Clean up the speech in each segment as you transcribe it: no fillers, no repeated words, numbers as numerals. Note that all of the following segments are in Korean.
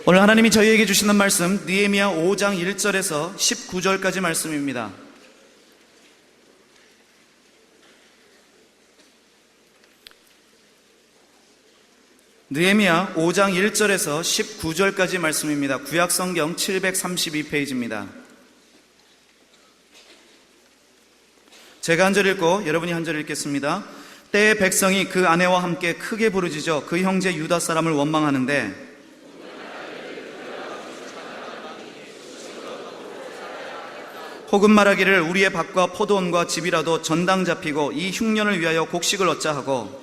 오늘 하나님이 저희에게 주시는 말씀 느헤미야 5장 1절에서 19절까지 말씀입니다. 느헤미야 5장 1절에서 19절까지 말씀입니다. 구약성경 732페이지입니다. 제가 한 절 읽고 여러분이 한 절 읽겠습니다. 때에 백성이 그 아내와 함께 크게 부르짖어 그 형제 유다 사람을 원망하는데 혹은 말하기를 우리의 밭과 포도원과 집이라도 전당 잡히고 이 흉년을 위하여 곡식을 얻자 하고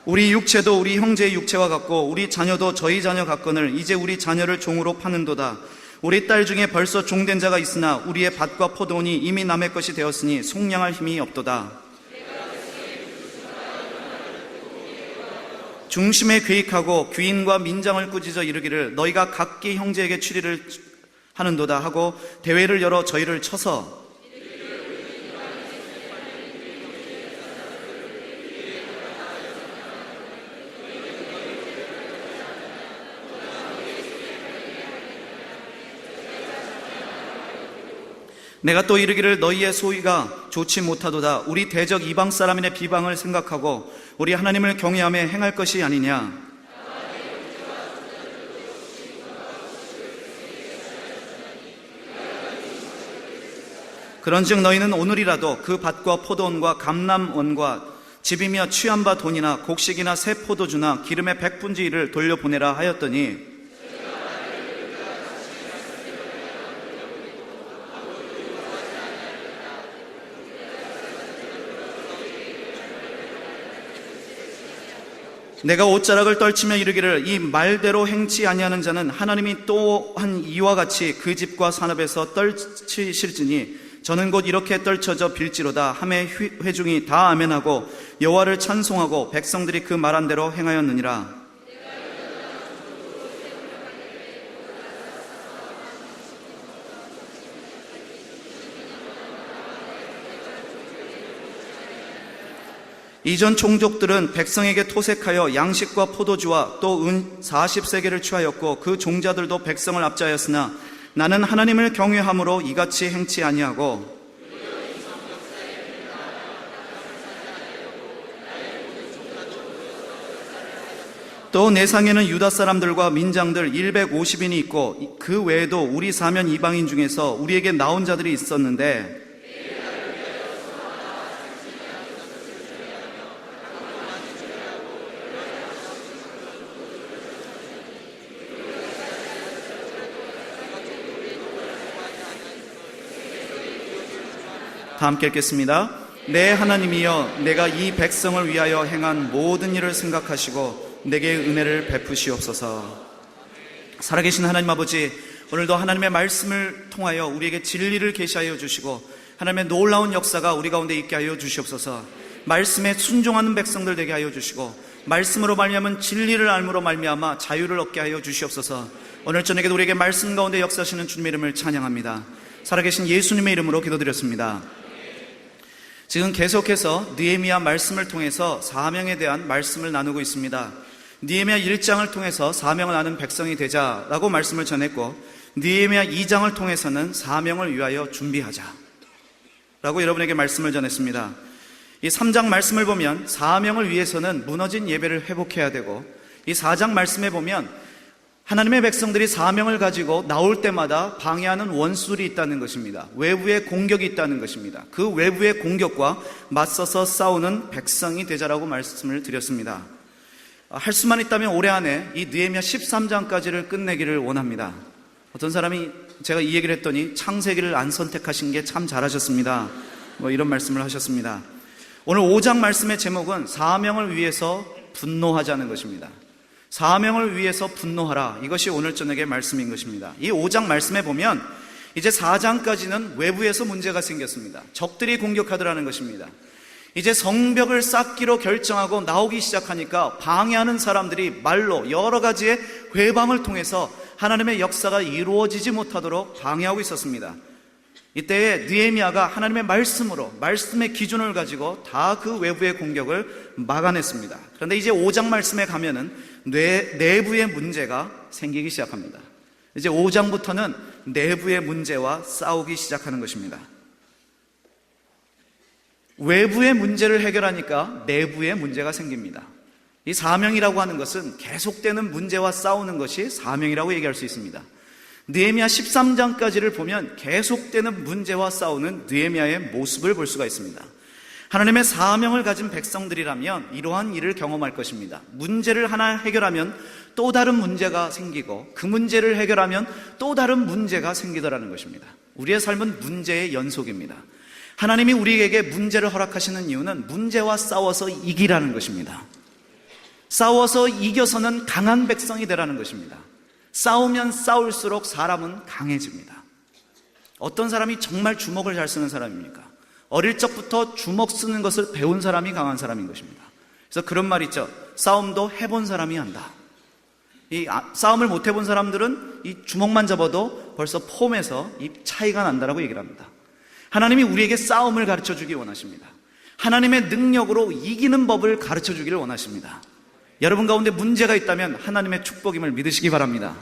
우리 육체도 우리 형제의 육체와 같고 우리 자녀도 저희 자녀 같거늘 이제 우리 자녀를 종으로 파는도다. 우리 딸 중에 벌써 종된 자가 있으나 우리의 밭과 포도원이 이미 남의 것이 되었으니 속량할 힘이 없도다. 중심에 계획하고 귀인과 민장을 꾸짖어 이르기를 너희가 각기 형제에게 추리를 하는도다 하고 대회를 열어 저희를 쳐서 내가 또 이르기를 너희의 소위가 좋지 못하도다. 우리 대적 이방 사람인의 비방을 생각하고 우리 하나님을 경외하며 행할 것이 아니냐. 그런즉 너희는 오늘이라도 그 밭과 포도원과 감람원과 집이며 취한 바 돈이나 곡식이나 새 포도주나 기름의 100분지 1을 돌려보내라 하였더니 내가 옷자락을 떨치며 이르기를 이 말대로 행치 아니하는 자는 하나님이 또한 이와 같이 그 집과 산업에서 떨치실지니 저는 곧 이렇게 떨쳐져 빌지로다 하매 회중이 다 아멘하고 여호와를 찬송하고 백성들이 그 말한 대로 행하였느니라. 이전 종족들은 백성에게 토색하여 양식과 포도주와 또 은 40세겔을 취하였고 그 종자들도 백성을 압제하였으나 나는 하나님을 경외함으로 이같이 행치 아니하고 또 내 상에는 유다 사람들과 민장들 150인이 있고 그 외에도 우리 사면 이방인 중에서 우리에게 나온 자들이 있었는데 다 함께 읽겠습니다. 내 하나님이여 내가 이 백성을 위하여 행한 모든 일을 생각하시고 내게 은혜를 베푸시옵소서. 살아계신 하나님 아버지, 오늘도 하나님의 말씀을 통하여 우리에게 진리를 계시하여 주시고 하나님의 놀라운 역사가 우리 가운데 있게 하여 주시옵소서. 말씀에 순종하는 백성들 되게 하여 주시고 말씀으로 말미암은 진리를 알므로 말미암아 자유를 얻게 하여 주시옵소서. 오늘 저녁에도 우리에게 말씀 가운데 역사하시는 주님의 이름을 찬양합니다. 살아계신 예수님의 이름으로 기도드렸습니다. 지금 계속해서 느헤미야 말씀을 통해서 사명에 대한 말씀을 나누고 있습니다. 느헤미야 1장을 통해서 사명을 아는 백성이 되자라고 말씀을 전했고 느헤미야 2장을 통해서는 사명을 위하여 준비하자 라고 여러분에게 말씀을 전했습니다. 이 3장 말씀을 보면 사명을 위해서는 무너진 예배를 회복해야 되고 이 4장 말씀에 보면 하나님의 백성들이 사명을 가지고 나올 때마다 방해하는 원수들이 있다는 것입니다. 외부의 공격이 있다는 것입니다. 그 외부의 공격과 맞서서 싸우는 백성이 되자라고 말씀을 드렸습니다. 할 수만 있다면 올해 안에 이 느헤미야 13장까지를 끝내기를 원합니다. 어떤 사람이 제가 이 얘기를 했더니 창세기를 안 선택하신 게 참 잘하셨습니다. 이런 말씀을 하셨습니다. 오늘 5장 말씀의 제목은 사명을 위해서 분노하자는 것입니다. 사명을 위해서 분노하라. 이것이 오늘 저녁의 말씀인 것입니다. 이 5장 말씀에 보면 이제 4장까지는 외부에서 문제가 생겼습니다. 적들이 공격하더라는 것입니다. 이제 성벽을 쌓기로 결정하고 나오기 시작하니까 방해하는 사람들이 말로 여러 가지의 회방을 통해서 하나님의 역사가 이루어지지 못하도록 방해하고 있었습니다. 이때에 느헤미야가 하나님의 말씀으로, 말씀의 기준을 가지고 다 그 외부의 공격을 막아냈습니다. 그런데 이제 5장 말씀에 가면은 내부의 문제가 생기기 시작합니다. 이제 5장부터는 내부의 문제와 싸우기 시작하는 것입니다. 외부의 문제를 해결하니까 내부의 문제가 생깁니다. 이 사명이라고 하는 것은 계속되는 문제와 싸우는 것이 사명이라고 얘기할 수 있습니다. 느헤미야 13장까지를 보면 계속되는 문제와 싸우는 느헤미야의 모습을 볼 수가 있습니다. 하나님의 사명을 가진 백성들이라면 이러한 일을 경험할 것입니다. 문제를 하나 해결하면 또 다른 문제가 생기고, 그 문제를 해결하면 또 다른 문제가 생기더라는 것입니다. 우리의 삶은 문제의 연속입니다. 하나님이 우리에게 문제를 허락하시는 이유는 문제와 싸워서 이기라는 것입니다. 싸워서 이겨서는 강한 백성이 되라는 것입니다. 싸우면 싸울수록 사람은 강해집니다. 어떤 사람이 정말 주먹을 잘 쓰는 사람입니까? 어릴 적부터 주먹 쓰는 것을 배운 사람이 강한 사람인 것입니다. 그래서 그런 말 있죠. 싸움도 해본 사람이 한다. 싸움을 못 해본 사람들은 이 주먹만 잡아도 벌써 폼에서 이 차이가 난다라고 얘기를 합니다. 하나님이 우리에게 싸움을 가르쳐 주기 원하십니다. 하나님의 능력으로 이기는 법을 가르쳐 주기를 원하십니다. 여러분 가운데 문제가 있다면 하나님의 축복임을 믿으시기 바랍니다.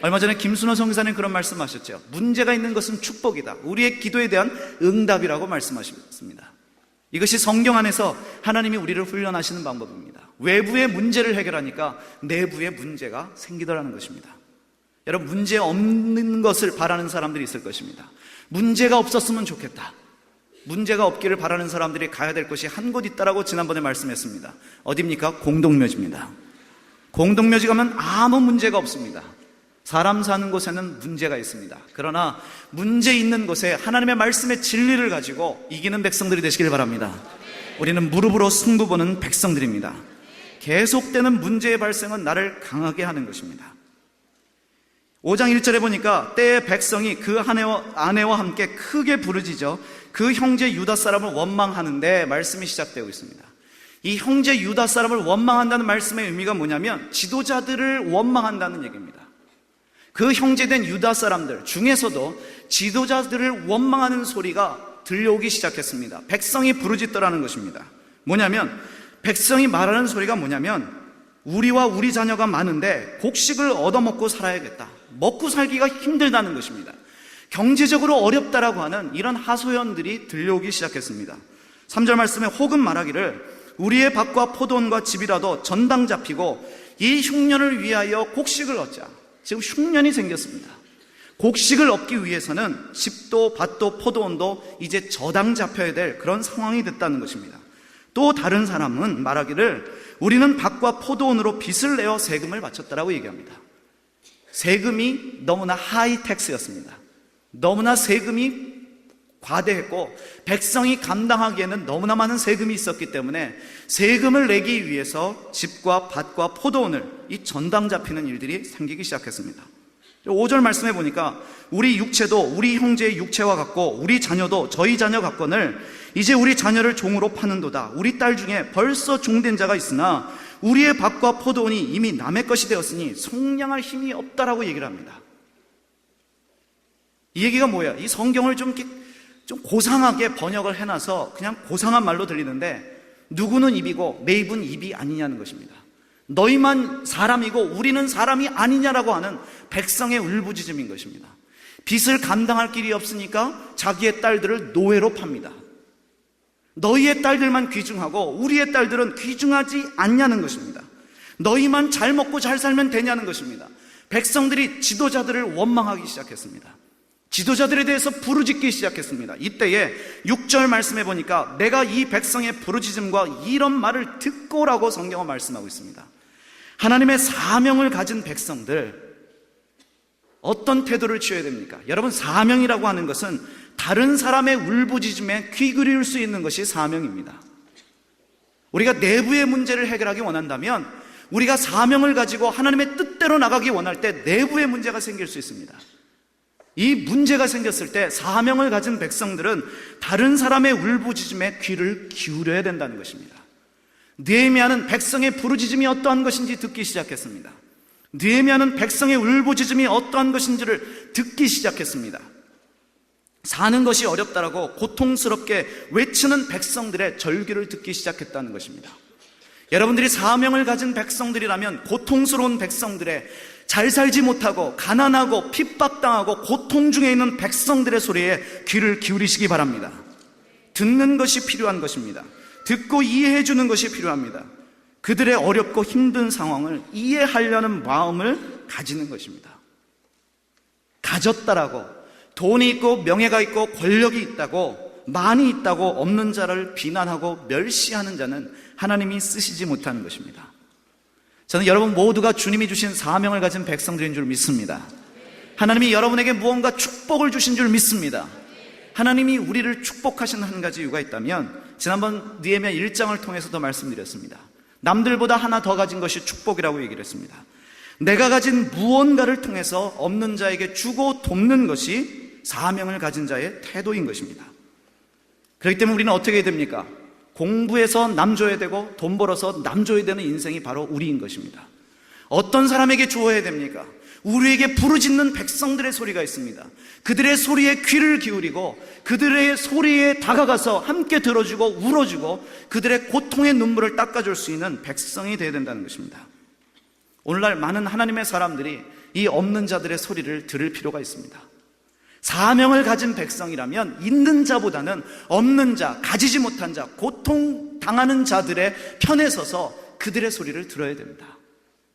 얼마 전에 김순호 선교사님 그런 말씀하셨죠. 문제가 있는 것은 축복이다. 우리의 기도에 대한 응답이라고 말씀하셨습니다. 이것이 성경 안에서 하나님이 우리를 훈련하시는 방법입니다. 외부의 문제를 해결하니까 내부의 문제가 생기더라는 것입니다. 여러분, 문제 없는 것을 바라는 사람들이 있을 것입니다. 문제가 없었으면 좋겠다. 문제가 없기를 바라는 사람들이 가야 될 곳이 한 곳 있다라고 지난번에 말씀했습니다. 어디입니까? 공동묘지입니다. 공동묘지 가면 아무 문제가 없습니다. 사람 사는 곳에는 문제가 있습니다. 그러나 문제 있는 곳에 하나님의 말씀의 진리를 가지고 이기는 백성들이 되시길 바랍니다. 우리는 무릎으로 승부 보는 백성들입니다. 계속되는 문제의 발생은 나를 강하게 하는 것입니다. 5장 1절에 보니까 때의 백성이 그 아내와 함께 크게 부르짖어 그 형제 유다 사람을 원망하는데 말씀이 시작되고 있습니다. 이 형제 유다 사람을 원망한다는 말씀의 의미가 뭐냐면 지도자들을 원망한다는 얘기입니다. 그 형제된 유다 사람들 중에서도 지도자들을 원망하는 소리가 들려오기 시작했습니다. 백성이 부르짖더라는 것입니다. 뭐냐면 백성이 말하는 소리가 뭐냐면 우리와 우리 자녀가 많은데 곡식을 얻어먹고 살아야겠다. 먹고 살기가 힘들다는 것입니다. 경제적으로 어렵다라고 하는 이런 하소연들이 들려오기 시작했습니다. 3절 말씀에 혹은 말하기를 우리의 밭과 포도원과 집이라도 전당 잡히고 이 흉년을 위하여 곡식을 얻자. 지금 흉년이 생겼습니다. 곡식을 얻기 위해서는 집도 밭도 포도원도 이제 저당 잡혀야 될 그런 상황이 됐다는 것입니다. 또 다른 사람은 말하기를 우리는 밭과 포도원으로 빚을 내어 세금을 바쳤다라고 얘기합니다. 세금이 너무나 하이텍스였습니다. 너무나 세금이 과대했고 백성이 감당하기에는 너무나 많은 세금이 있었기 때문에 세금을 내기 위해서 집과 밭과 포도원을 이 전당 잡히는 일들이 생기기 시작했습니다. 5절 말씀해 보니까 우리 육체도 우리 형제의 육체와 같고 우리 자녀도 저희 자녀 같거늘 이제 우리 자녀를 종으로 파는도다. 우리 딸 중에 벌써 종된 자가 있으나 우리의 밭과 포도원이 이미 남의 것이 되었으니 속량할 힘이 없다라고 얘기를 합니다. 이 얘기가 뭐야? 이 성경을 좀 고상하게 번역을 해놔서 그냥 고상한 말로 들리는데 누구는 입이고 내 입은 입이 아니냐는 것입니다. 너희만 사람이고 우리는 사람이 아니냐라고 하는 백성의 울부짖음인 것입니다. 빚을 감당할 길이 없으니까 자기의 딸들을 노예로 팝니다. 너희의 딸들만 귀중하고 우리의 딸들은 귀중하지 않냐는 것입니다. 너희만 잘 먹고 잘 살면 되냐는 것입니다. 백성들이 지도자들을 원망하기 시작했습니다. 지도자들에 대해서 부르짖기 시작했습니다. 이때에 6절 말씀해 보니까 내가 이 백성의 부르짖음과 이런 말을 듣고라고 성경은 말씀하고 있습니다. 하나님의 사명을 가진 백성들 어떤 태도를 취해야 됩니까? 여러분, 사명이라고 하는 것은 다른 사람의 울부짖음에 귀 기울일 수 있는 것이 사명입니다. 우리가 내부의 문제를 해결하기 원한다면 우리가 사명을 가지고 하나님의 뜻대로 나가기 원할 때 내부의 문제가 생길 수 있습니다. 이 문제가 생겼을 때 사명을 가진 백성들은 다른 사람의 울부짖음에 귀를 기울여야 된다는 것입니다. 느헤미야는 백성의 부르짖음이 어떠한 것인지 듣기 시작했습니다. 느헤미야는 백성의 울부짖음이 어떠한 것인지를 듣기 시작했습니다. 사는 것이 어렵다라고 고통스럽게 외치는 백성들의 절규를 듣기 시작했다는 것입니다. 여러분들이 사명을 가진 백성들이라면 고통스러운 백성들의, 잘 살지 못하고 가난하고 핍박당하고 고통 중에 있는 백성들의 소리에 귀를 기울이시기 바랍니다. 듣는 것이 필요한 것입니다. 듣고 이해해 주는 것이 필요합니다. 그들의 어렵고 힘든 상황을 이해하려는 마음을 가지는 것입니다. 가졌다라고, 돈이 있고 명예가 있고 권력이 있다고, 많이 있다고 없는 자를 비난하고 멸시하는 자는 하나님이 쓰시지 못하는 것입니다. 저는 여러분 모두가 주님이 주신 사명을 가진 백성들인 줄 믿습니다. 하나님이 여러분에게 무언가 축복을 주신 줄 믿습니다. 하나님이 우리를 축복하신 한 가지 이유가 있다면, 지난번 느헤미야 1장을 통해서도 말씀드렸습니다. 남들보다 하나 더 가진 것이 축복이라고 얘기를 했습니다. 내가 가진 무언가를 통해서 없는 자에게 주고 돕는 것이 사명을 가진 자의 태도인 것입니다. 그렇기 때문에 우리는 어떻게 해야 됩니까? 공부해서 남 줘야 되고 돈 벌어서 남 줘야 되는 인생이 바로 우리인 것입니다. 어떤 사람에게 주어야 됩니까? 우리에게 부르짖는 백성들의 소리가 있습니다. 그들의 소리에 귀를 기울이고 그들의 소리에 다가가서 함께 들어주고 울어주고 그들의 고통의 눈물을 닦아줄 수 있는 백성이 되어야 된다는 것입니다. 오늘날 많은 하나님의 사람들이 이 없는 자들의 소리를 들을 필요가 있습니다. 사명을 가진 백성이라면 있는 자보다는 없는 자, 가지지 못한 자, 고통당하는 자들의 편에 서서 그들의 소리를 들어야 됩니다.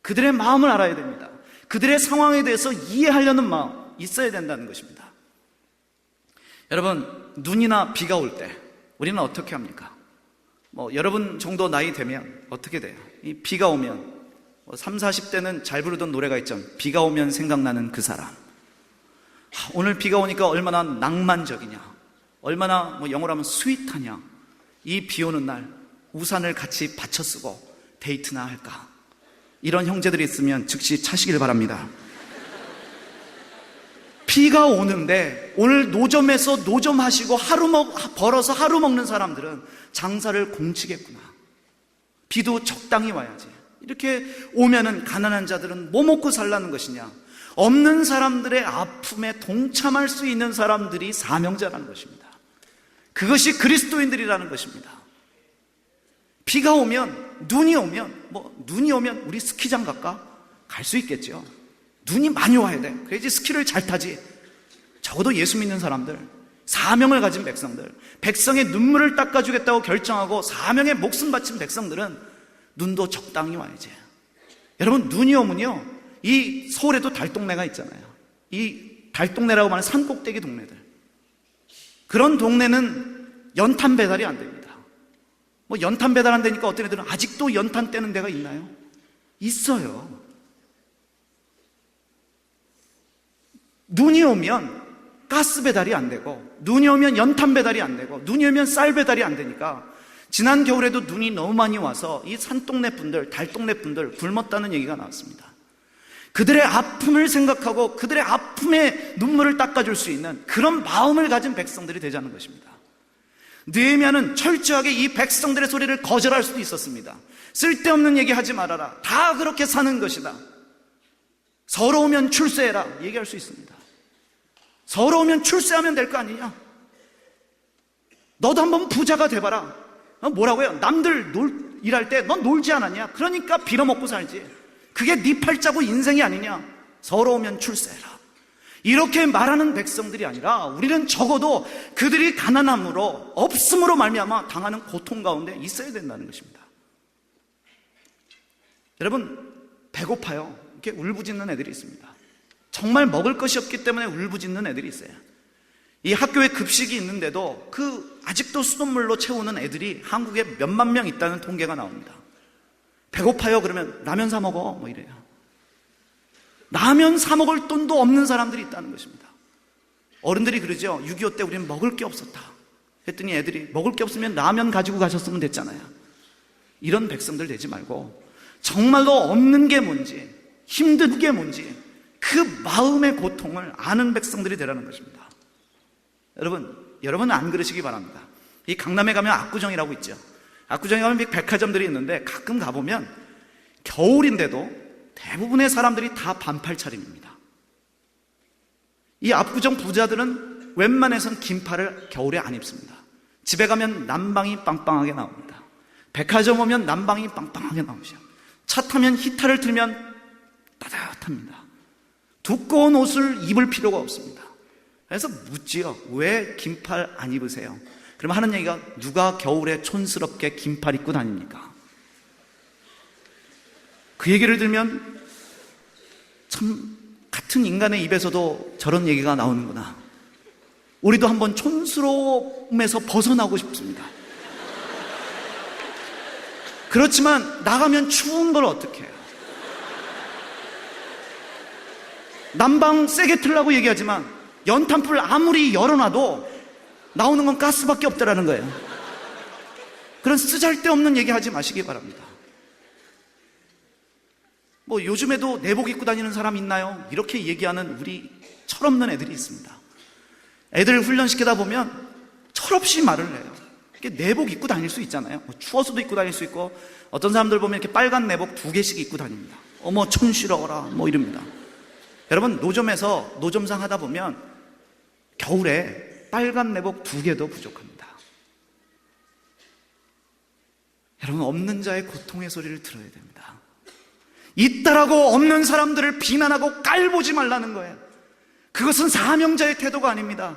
그들의 마음을 알아야 됩니다. 그들의 상황에 대해서 이해하려는 마음 있어야 된다는 것입니다. 여러분, 눈이나 비가 올 때 우리는 어떻게 합니까? 여러분 정도 나이 되면 어떻게 돼요? 이 비가 오면 30, 40대는 잘 부르던 노래가 있죠. 비가 오면 생각나는 그 사람. 오늘 비가 오니까 얼마나 낭만적이냐, 얼마나 영어로 하면 스윗하냐. 이 비 오는 날 우산을 같이 받쳐 쓰고 데이트나 할까. 이런 형제들이 있으면 즉시 차시길 바랍니다. 비가 오는데 오늘 노점에서 노점하시고 벌어서 하루 먹는 사람들은 장사를 공치겠구나. 비도 적당히 와야지. 이렇게 오면은 가난한 자들은 뭐 먹고 살라는 것이냐. 없는 사람들의 아픔에 동참할 수 있는 사람들이 사명자라는 것입니다. 그것이 그리스도인들이라는 것입니다. 비가 오면, 눈이 오면 우리 스키장 갈까? 갈 수 있겠죠. 눈이 많이 와야 돼. 그래야지 스키를 잘 타지. 적어도 예수 믿는 사람들, 사명을 가진 백성들, 백성의 눈물을 닦아주겠다고 결정하고 사명에 목숨 바친 백성들은 눈도 적당히 와야지. 여러분, 눈이 오면요, 이 서울에도 달동네가 있잖아요. 이 달동네라고 말하는 산꼭대기 동네들, 그런 동네는 연탄 배달이 안 됩니다. 연탄 배달 안 되니까 어떤 애들은 아직도 연탄 떼는 데가 있나요? 있어요. 눈이 오면 가스 배달이 안 되고, 눈이 오면 연탄 배달이 안 되고, 눈이 오면 쌀 배달이 안 되니까 지난 겨울에도 눈이 너무 많이 와서 이 산동네 분들, 달동네 분들 굶었다는 얘기가 나왔습니다. 그들의 아픔을 생각하고 그들의 아픔에 눈물을 닦아줄 수 있는 그런 마음을 가진 백성들이 되자는 것입니다. 느헤미야는 철저하게 이 백성들의 소리를 거절할 수도 있었습니다. 쓸데없는 얘기 하지 말아라. 다 그렇게 사는 것이다. 서러우면 출세해라. 얘기할 수 있습니다. 서러우면 출세하면 될 거 아니냐. 너도 한번 부자가 돼봐라. 뭐라고요? 남들 일할 때 넌 놀지 않았냐? 그러니까 빌어먹고 살지. 그게 네 팔자고 인생이 아니냐? 서러우면 출세해라. 이렇게 말하는 백성들이 아니라 우리는 적어도 그들이 가난함으로, 없음으로 말미암아 당하는 고통 가운데 있어야 된다는 것입니다. 여러분, 배고파요. 이렇게 울부짖는 애들이 있습니다. 정말 먹을 것이 없기 때문에 울부짖는 애들이 있어요. 이 학교에 급식이 있는데도 아직도 수돗물로 채우는 애들이 한국에 몇만 명 있다는 통계가 나옵니다. 배고파요 그러면 라면 사 먹어 이래요. 라면 사 먹을 돈도 없는 사람들이 있다는 것입니다. 어른들이 그러죠. 6.25 때 우리는 먹을 게 없었다 했더니 애들이 먹을 게 없으면 라면 가지고 가셨으면 됐잖아요. 이런 백성들 되지 말고 정말로 없는 게 뭔지, 힘든 게 뭔지 그 마음의 고통을 아는 백성들이 되라는 것입니다. 여러분은 안 그러시기 바랍니다. 이 강남에 가면 압구정이라고 있죠. 압구정에 가면 백화점들이 있는데 가끔 가보면 겨울인데도 대부분의 사람들이 다 반팔 차림입니다. 이 압구정 부자들은 웬만해선 긴팔을 겨울에 안 입습니다. 집에 가면 난방이 빵빵하게 나옵니다. 백화점 오면 난방이 빵빵하게 나오죠. 차 타면 히터를 틀면 따뜻합니다. 두꺼운 옷을 입을 필요가 없습니다. 그래서 묻지요. 왜 긴팔 안 입으세요? 그러면 하는 얘기가, 누가 겨울에 촌스럽게 긴팔 입고 다닙니까? 그 얘기를 들면 참 같은 인간의 입에서도 저런 얘기가 나오는구나. 우리도 한번 촌스러움에서 벗어나고 싶습니다. 그렇지만 나가면 추운 걸 어떻게 해요? 난방 세게 틀라고 얘기하지만 연탄불 아무리 열어놔도 나오는 건 가스밖에 없다라는 거예요. 그런 쓰잘데없는 얘기 하지 마시기 바랍니다. 뭐 요즘에도 내복 입고 다니는 사람 있나요? 이렇게 얘기하는 우리 철없는 애들이 있습니다. 애들 훈련시키다 보면 철없이 말을 해요. 이렇게 내복 입고 다닐 수 있잖아요. 뭐 추워서도 입고 다닐 수 있고, 어떤 사람들 보면 이렇게 빨간 내복 2개씩 입고 다닙니다. 어머 촌스러워라 뭐 이럽니다. 여러분, 노점에서 노점상 하다 보면 겨울에 빨간 내복 2개도 부족합니다. 여러분, 없는 자의 고통의 소리를 들어야 됩니다. 있다라고 없는 사람들을 비난하고 깔보지 말라는 거예요. 그것은 사명자의 태도가 아닙니다.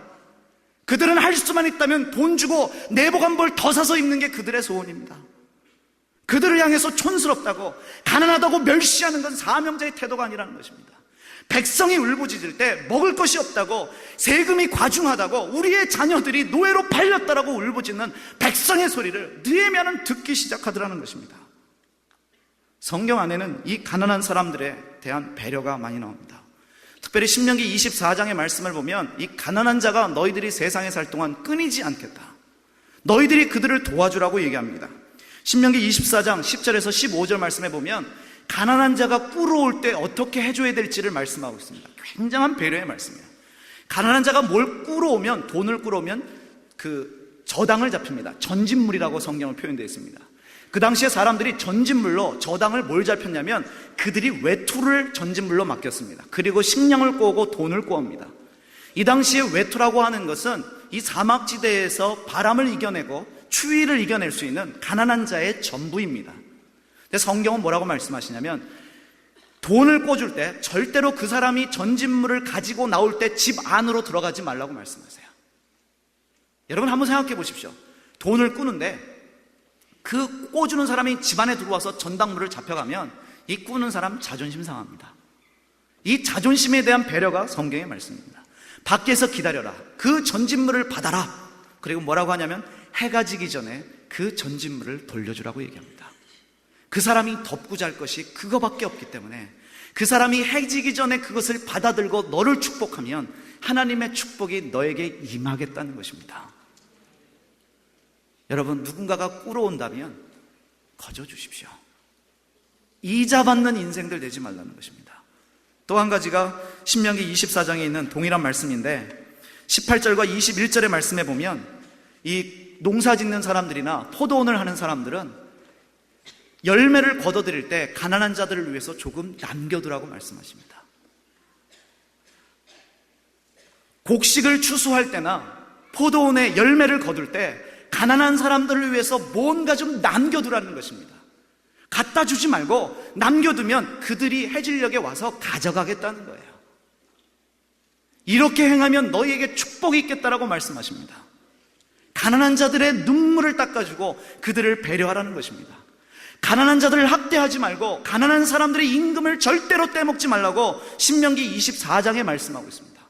그들은 할 수만 있다면 돈 주고 내복 한 벌 더 사서 입는 게 그들의 소원입니다. 그들을 향해서 촌스럽다고, 가난하다고 멸시하는 건 사명자의 태도가 아니라는 것입니다. 백성이 울부짖을 때 먹을 것이 없다고, 세금이 과중하다고, 우리의 자녀들이 노예로 팔렸다라고 울부짖는 백성의 소리를 느헤미야는 듣기 시작하더라는 것입니다. 성경 안에는 이 가난한 사람들에 대한 배려가 많이 나옵니다. 특별히 신명기 24장의 말씀을 보면, 이 가난한 자가 너희들이 세상에 살 동안 끊이지 않겠다, 너희들이 그들을 도와주라고 얘기합니다. 신명기 24장 10절에서 15절 말씀에 보면 가난한 자가 꿇어올 때 어떻게 해줘야 될지를 말씀하고 있습니다. 굉장한 배려의 말씀이에요. 가난한 자가 뭘 꿇어오면, 돈을 꿇어오면 그 저당을 잡힙니다. 전진물이라고 성경을 표현되어 있습니다. 그 당시에 사람들이 전진물로 저당을 뭘 잡혔냐면, 그들이 외투를 전진물로 맡겼습니다. 그리고 식량을 꼬고 돈을 꼬옵니다. 이 당시에 외투라고 하는 것은 이 사막지대에서 바람을 이겨내고 추위를 이겨낼 수 있는 가난한 자의 전부입니다. 근데 성경은 뭐라고 말씀하시냐면, 돈을 꿔줄 때 절대로 그 사람이 전진물을 가지고 나올 때 집 안으로 들어가지 말라고 말씀하세요. 여러분, 한번 생각해 보십시오. 돈을 꾸는데 그 꿔주는 사람이 집 안에 들어와서 전당물을 잡혀가면 이 꾸는 사람 자존심 상합니다. 이 자존심에 대한 배려가 성경의 말씀입니다. 밖에서 기다려라, 그 전진물을 받아라. 그리고 뭐라고 하냐면, 해가 지기 전에 그 전진물을 돌려주라고 얘기합니다. 그 사람이 덮고 잘 것이 그거밖에 없기 때문에 그 사람이 해 지기 전에 그것을 받아들고 너를 축복하면 하나님의 축복이 너에게 임하겠다는 것입니다. 여러분, 누군가가 꿇어온다면 거저 주십시오. 이자 받는 인생들 되지 말라는 것입니다. 또 한 가지가 신명기 24장에 있는 동일한 말씀인데, 18절과 21절의 말씀에 보면 이 농사 짓는 사람들이나 포도원을 하는 사람들은 열매를 거둬들일 때 가난한 자들을 위해서 조금 남겨두라고 말씀하십니다. 곡식을 추수할 때나 포도원에 열매를 거둘 때 가난한 사람들을 위해서 뭔가 좀 남겨두라는 것입니다. 갖다 주지 말고 남겨두면 그들이 해질녘에 와서 가져가겠다는 거예요. 이렇게 행하면 너희에게 축복이 있겠다라고 말씀하십니다. 가난한 자들의 눈물을 닦아주고 그들을 배려하라는 것입니다. 가난한 자들을 학대하지 말고 가난한 사람들의 임금을 절대로 떼먹지 말라고 신명기 24장에 말씀하고 있습니다.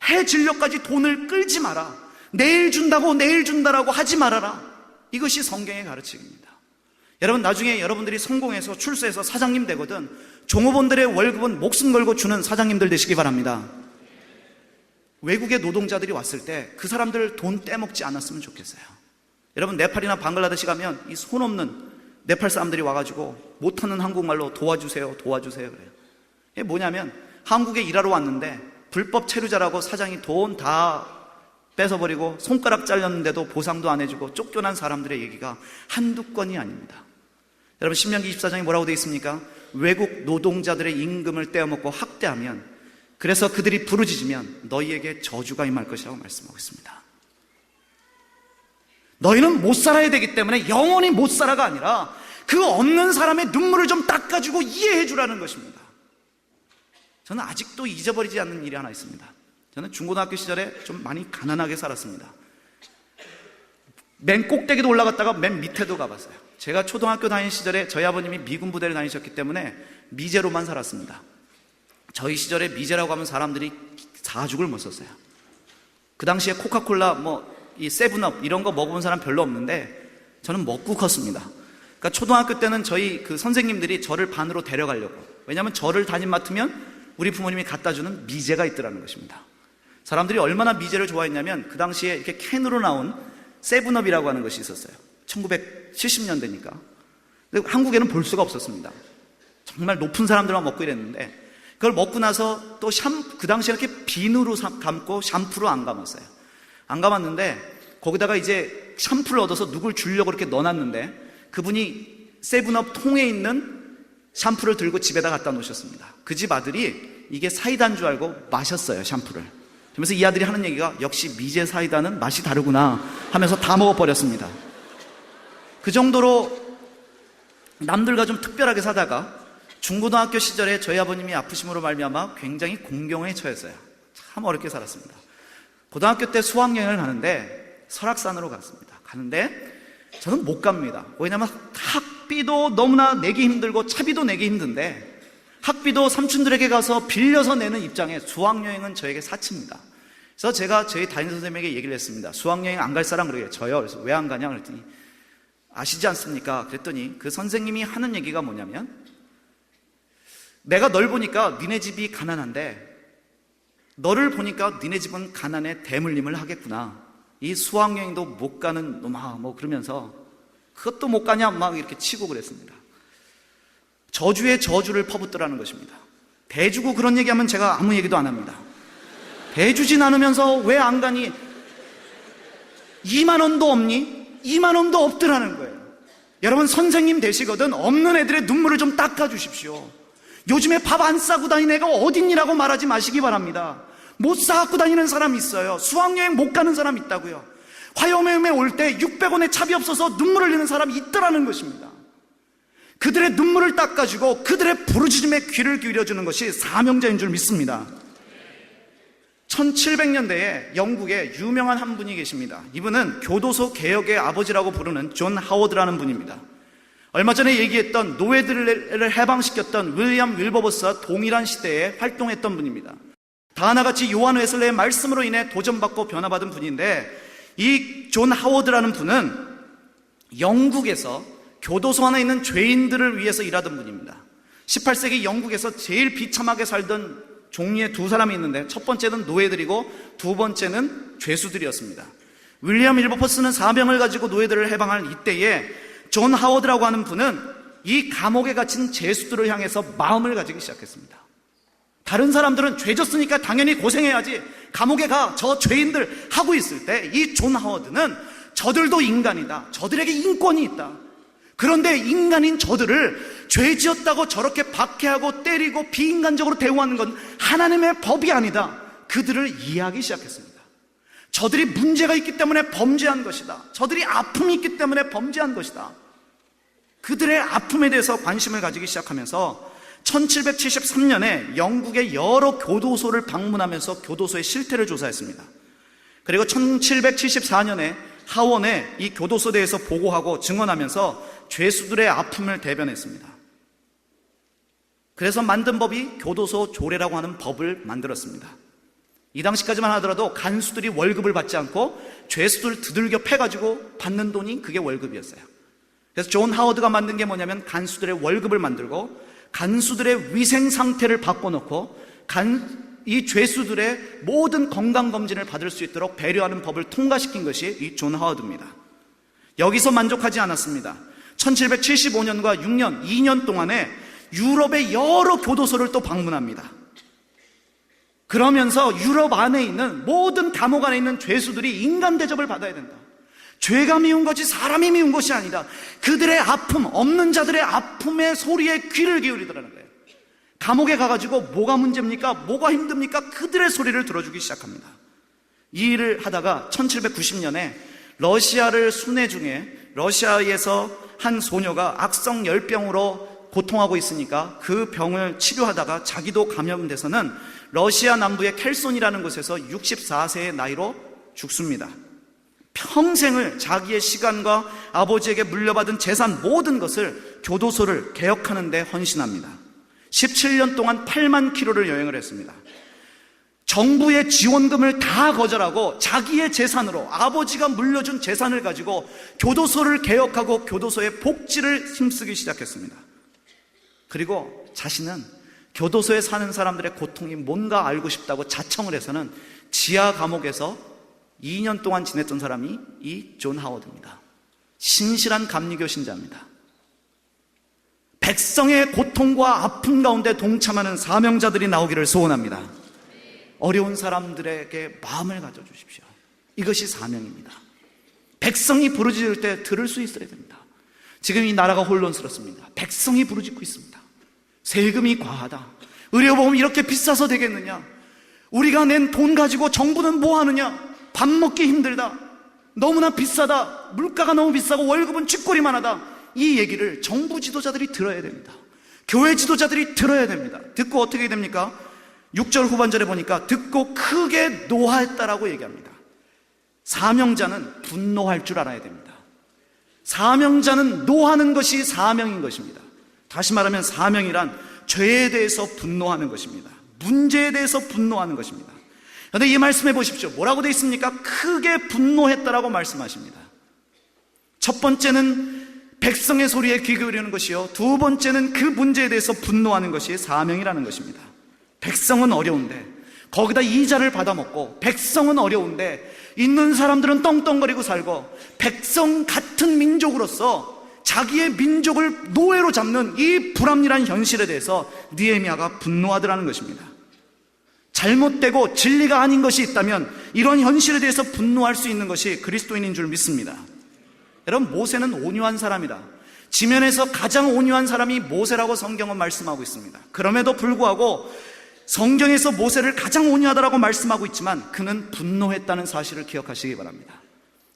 해질녘까지 돈을 끌지 마라, 내일 준다고 내일 준다라고 하지 말아라. 이것이 성경의 가르침입니다. 여러분, 나중에 여러분들이 성공해서 출세해서 사장님 되거든 종업원들의 월급은 목숨 걸고 주는 사장님들 되시기 바랍니다. 외국의 노동자들이 왔을 때 그 사람들 돈 떼먹지 않았으면 좋겠어요. 여러분, 네팔이나 방글라데시 가면 이 손 없는 네팔 사람들이 와가지고 못하는 한국말로 도와주세요 도와주세요 그래요. 이게 뭐냐면, 한국에 일하러 왔는데 불법 체류자라고 사장이 돈 다 뺏어버리고 손가락 잘렸는데도 보상도 안 해주고 쫓겨난 사람들의 얘기가 한두 건이 아닙니다. 여러분, 신명기 24장에 뭐라고 되어 있습니까? 외국 노동자들의 임금을 떼어먹고 학대하면 그래서 그들이 부르짖으면 너희에게 저주가 임할 것이라고 말씀하고 있습니다. 너희는 못 살아야 되기 때문에 영원히 못 살아가 아니라 그 없는 사람의 눈물을 좀 닦아주고 이해해 주라는 것입니다. 저는 아직도 잊어버리지 않는 일이 하나 있습니다. 저는 중고등학교 시절에 좀 많이 가난하게 살았습니다. 맨 꼭대기도 올라갔다가 맨 밑에도 가봤어요. 제가 초등학교 다닌 시절에 저희 아버님이 미군 부대를 다니셨기 때문에 미제로만 살았습니다. 저희 시절에 미제라고 하면 사람들이 4죽을 못 썼어요. 그 당시에 코카콜라, 이 세븐업 이런 거 먹어본 사람 별로 없는데 저는 먹고 컸습니다. 그러니까 초등학교 때는 저희 그 선생님들이 저를 반으로 데려가려고, 왜냐하면 저를 담임 맡으면 우리 부모님이 갖다 주는 미제가 있더라는 것입니다. 사람들이 얼마나 미제를 좋아했냐면 그 당시에 이렇게 캔으로 나온 세븐업이라고 하는 것이 있었어요. 1970년대니까. 근데 한국에는 볼 수가 없었습니다. 정말 높은 사람들만 먹고 이랬는데 그걸 먹고 나서 또 그 당시에 이렇게 비누로 감고 샴푸로 안 감았어요. 안 감았는데 거기다가 이제 샴푸를 얻어서 누굴 주려고 이렇게 넣어놨는데 그분이 세븐업 통에 있는 샴푸를 들고 집에다 갖다 놓으셨습니다. 그 집 아들이 이게 사이다인 줄 알고 마셨어요, 샴푸를. 그러면서 이 아들이 하는 얘기가 역시 미제 사이다는 맛이 다르구나 하면서 다 먹어버렸습니다. 그 정도로 남들과 좀 특별하게 사다가 중고등학교 시절에 저희 아버님이 아프심으로 말미암아 굉장히 공경에 처했어요. 참 어렵게 살았습니다. 고등학교 때 수학여행을 가는데 설악산으로 갔습니다. 가는데 저는 못 갑니다. 왜냐하면 학비도 너무나 내기 힘들고 차비도 내기 힘든데 학비도 삼촌들에게 가서 빌려서 내는 입장에 수학여행은 저에게 사치입니다. 그래서 제가 저희 담임선생님에게 얘기를 했습니다. 수학여행 안 갈 사람 그러게요. 저요. 그래서 왜 안 가냐 그랬더니 아시지 않습니까? 그랬더니 그 선생님이 하는 얘기가 뭐냐면 내가 널 보니까 니네 집이 가난한데 너를 보니까 니네 집은 가난에 대물림을 하겠구나. 이 수학여행도 못 가는 놈아 그러면서 그것도 못 가냐 막 이렇게 치고 그랬습니다. 저주에 저주를 퍼붓더라는 것입니다. 대주고 그런 얘기하면 제가 아무 얘기도 안 합니다. 대주진 않으면서 왜 안 가니? 2만 원도 없니? 2만 원도 없더라는 거예요. 여러분 선생님 되시거든 없는 애들의 눈물을 좀 닦아주십시오. 요즘에 밥 안 싸고 다니는 애가 어딨니라고 말하지 마시기 바랍니다. 못 싸갖고 다니는 사람 있어요. 수학여행 못 가는 사람 있다고요. 화요매매 올 때 600원에 차비 없어서 눈물 흘리는 사람이 있더라는 것입니다. 그들의 눈물을 닦아주고 그들의 부르짖음에 귀를 기울여주는 것이 사명자인 줄 믿습니다. 1700년대에 영국에 유명한 한 분이 계십니다. 이분은 교도소 개혁의 아버지라고 부르는 존 하워드라는 분입니다. 얼마 전에 얘기했던 노예들을 해방시켰던 윌리엄 윌버버스와 동일한 시대에 활동했던 분입니다. 다 하나같이 요한 웨슬레의 말씀으로 인해 도전받고 변화받은 분인데 이 존 하워드라는 분은 영국에서 교도소 안에 있는 죄인들을 위해서 일하던 분입니다. 18세기 영국에서 제일 비참하게 살던 종류의 두 사람이 있는데 첫 번째는 노예들이고 두 번째는 죄수들이었습니다. 윌리엄 윌버버스는 사명을 가지고 노예들을 해방할 이때에 존 하워드라고 하는 분은 이 감옥에 갇힌 죄수들을 향해서 마음을 가지기 시작했습니다. 다른 사람들은 죄 졌으니까 당연히 고생해야지 감옥에 가 저 죄인들 하고 있을 때 이 존 하워드는 저들도 인간이다. 저들에게 인권이 있다. 그런데 인간인 저들을 죄 지었다고 저렇게 박해하고 때리고 비인간적으로 대우하는 건 하나님의 법이 아니다. 그들을 이해하기 시작했습니다. 저들이 문제가 있기 때문에 범죄한 것이다. 저들이 아픔이 있기 때문에 범죄한 것이다. 그들의 아픔에 대해서 관심을 가지기 시작하면서 1773년에 영국의 여러 교도소를 방문하면서 교도소의 실태를 조사했습니다. 그리고 1774년에 하원에 이 교도소에 대해서 보고하고 증언하면서 죄수들의 아픔을 대변했습니다. 그래서 만든 법이 교도소 조례라고 하는 법을 만들었습니다. 이 당시까지만 하더라도 간수들이 월급을 받지 않고 죄수들 두들겨 패가지고 받는 돈이 그게 월급이었어요. 그래서 존 하워드가 만든 게 뭐냐면 간수들의 월급을 만들고 간수들의 위생 상태를 바꿔놓고 이 죄수들의 모든 건강검진을 받을 수 있도록 배려하는 법을 통과시킨 것이 이 존 하워드입니다. 여기서 만족하지 않았습니다. 1775년과 6년, 2년 동안에 유럽의 여러 교도소를 또 방문합니다. 그러면서 유럽 안에 있는 모든 감옥 안에 있는 죄수들이 인간 대접을 받아야 된다. 죄가 미운 것이 사람이 미운 것이 아니다. 그들의 아픔, 없는 자들의 아픔의 소리에 귀를 기울이더라는 거예요. 감옥에 가가지고 뭐가 문제입니까? 뭐가 힘듭니까? 그들의 소리를 들어주기 시작합니다. 이 일을 하다가 1790년에 러시아를 순회 중에 러시아에서 한 소녀가 악성 열병으로 고통하고 있으니까 그 병을 치료하다가 자기도 감염돼서는 러시아 남부의 켈손이라는 곳에서 64세의 나이로 죽습니다. 평생을 자기의 시간과 아버지에게 물려받은 재산 모든 것을 교도소를 개혁하는 데 헌신합니다. 17년 동안 8만 킬로를 여행을 했습니다. 정부의 지원금을 다 거절하고 자기의 재산으로, 아버지가 물려준 재산을 가지고 교도소를 개혁하고 교도소의 복지를 힘쓰기 시작했습니다. 그리고 자신은 교도소에 사는 사람들의 고통이 뭔가 알고 싶다고 자청을 해서는 지하 감옥에서 2년 동안 지냈던 사람이 이 존 하워드입니다. 신실한 감리교 신자입니다. 백성의 고통과 아픔 가운데 동참하는 사명자들이 나오기를 소원합니다. 어려운 사람들에게 마음을 가져주십시오. 이것이 사명입니다. 백성이 부르짖을 때 들을 수 있어야 됩니다. 지금 이 나라가 혼란스럽습니다. 백성이 부르짖고 있습니다. 세금이 과하다. 의료보험 이렇게 비싸서 되겠느냐? 우리가 낸 돈 가지고 정부는 뭐 하느냐? 밥 먹기 힘들다. 너무나 비싸다. 물가가 너무 비싸고 월급은 쥐꼬리만 하다. 이 얘기를 정부 지도자들이 들어야 됩니다. 교회 지도자들이 들어야 됩니다. 듣고 어떻게 됩니까? 6절 후반절에 보니까 듣고 크게 노하였다라고 얘기합니다. 사명자는 분노할 줄 알아야 됩니다. 사명자는 노하는 것이 사명인 것입니다. 다시 말하면 사명이란 죄에 대해서 분노하는 것입니다. 문제에 대해서 분노하는 것입니다. 그런데 이 말씀해 보십시오. 뭐라고 되어 있습니까? 크게 분노했다라고 말씀하십니다. 첫 번째는 백성의 소리에 귀 기울이는 것이요, 두 번째는 그 문제에 대해서 분노하는 것이 사명이라는 것입니다. 백성은 어려운데, 거기다 이자를 받아먹고, 백성은 어려운데 있는 사람들은 떵떵거리고 살고, 백성 같은 민족으로서 자기의 민족을 노예로 잡는 이 불합리한 현실에 대해서 느헤미야가 분노하더라는 것입니다. 잘못되고 진리가 아닌 것이 있다면 이런 현실에 대해서 분노할 수 있는 것이 그리스도인인 줄 믿습니다. 여러분, 모세는 온유한 사람이다. 지면에서 가장 온유한 사람이 모세라고 성경은 말씀하고 있습니다. 그럼에도 불구하고 성경에서 모세를 가장 온유하다라고 말씀하고 있지만 그는 분노했다는 사실을 기억하시기 바랍니다.